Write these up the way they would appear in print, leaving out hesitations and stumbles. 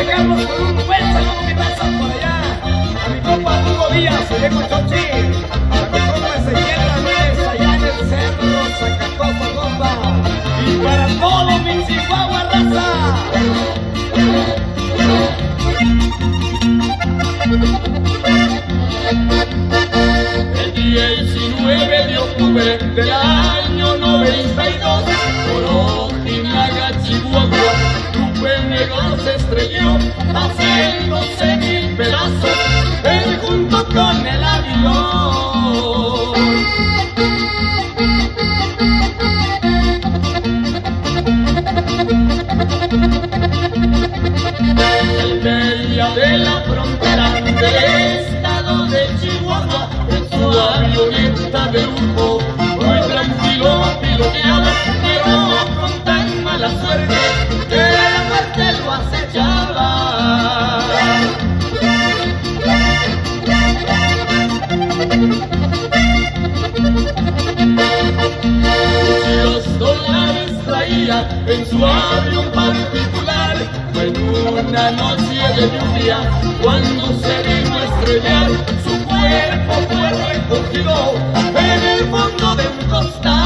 dejarlos con un buen saludo, mi raza, por allá. A mi compa Hugo Díaz, el viejo Chochi. A mi compa Ezequiel Ramírez, allá en el cerro, Zacatopa, compa. Y para todo mi Chihuahua, raza. El 19 de octubre del año 92, por Ojinaga, Chihuahua, Lupe Negro se estrelló, haciéndose 1000 pedazos, él junto con el avión. El día de la frontera del estado de Chihuahua, en su avioneta de lujo, muy tranquilo piloteaba, pero con tan mala suerte que la muerte lo acechaba. Los dólares traía en su avión particular. Fue en una noche de lluvia cuando se vino a estrellar. Su cuerpo fue recogido en el fondo de un costal.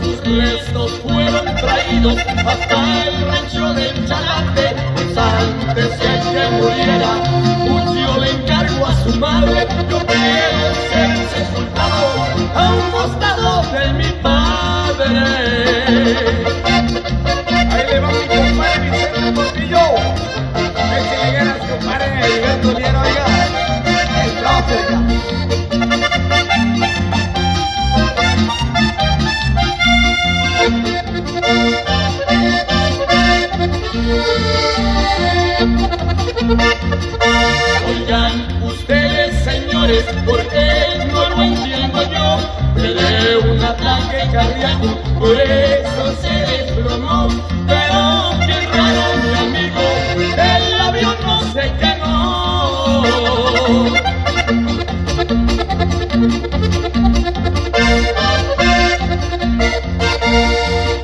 Sus restos fueron traídos hasta el rancho del Chalate, pues antes que muriera, Mucio le encargó a su madre: yo quiero ser sepultado a un costado de mi padre. Ahí le va mi compadre Vicente Portillo. Échale ganas, compadre, Heriberto Liero, oiga. El profe, oiga. Oigan ustedes, señores, porque no lo entiendo yo. Me dio un ataque cardíaco, por eso se desplomó. Pero qué raro, mi amigo, el avión no se quemó.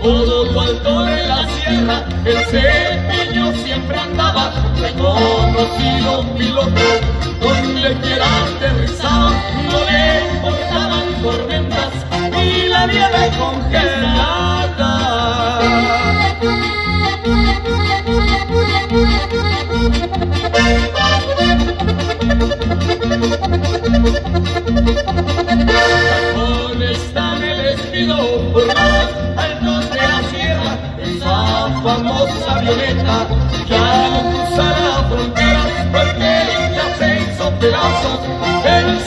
Todo lo alto de la sierra, el Cepillo siempre andaba, reconocido piloto, donde quiera aterrizaba, no le importaban tormentas ni la nieve congelada. Con esta me despido por los altos de la sierra, esa famosa avioneta ya no cruza la frontera porque ya se hizo pedazos en el